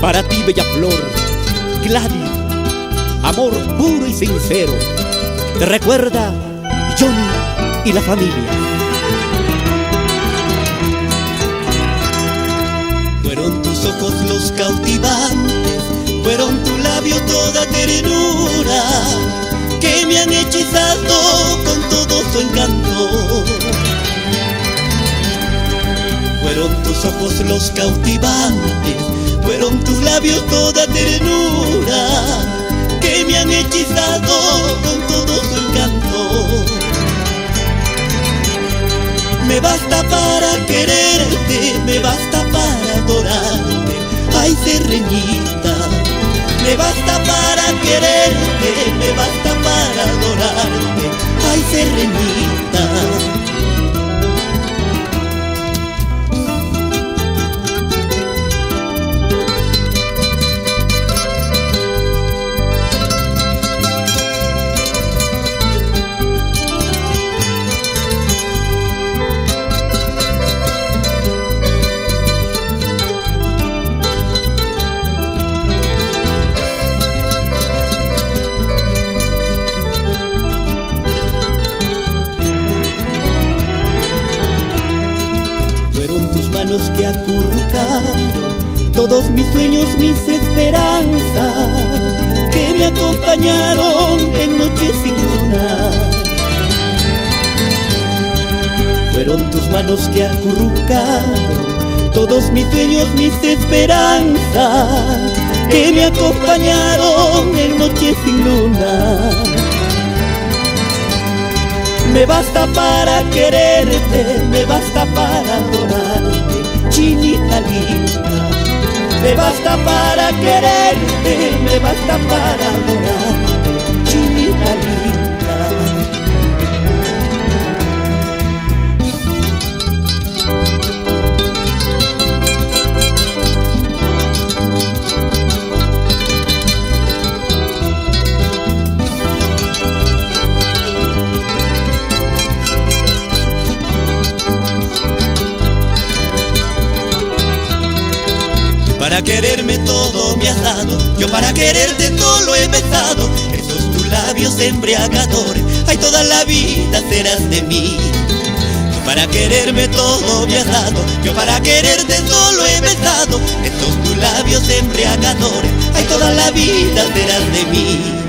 Para ti, bella flor, Gladys, amor puro y sincero, te recuerda Johnny y la familia. Fueron tus ojos los cautivantes, fueron tu labio toda ternura, que me han hechizado con todo su encanto. Fueron tus ojos los cautivantes, fueron tus labios toda ternura, que me han hechizado con todo su encanto. Me basta para quererte, me basta para adorarte, ay serreñita. Me basta para quererte, me basta para adorarte, ay serreñita. Que acurrucaron todos mis sueños, mis esperanzas, que me acompañaron en noches sin luna. Fueron tus manos que acurrucaron todos mis sueños, mis esperanzas, que me acompañaron en noches sin luna. Me basta para quererte, me basta para adorarte, chinita linda. Me basta para quererte, me basta para adorarte, chinita linda. Para quererme todo me has dado, yo para quererte todo lo he besado. Esos tus labios embriagadores, ay toda la vida serás de mí. Para quererme todo me has dado, yo para quererte todo lo he besado. Esos tus labios embriagadores, ay toda la vida serás de mí.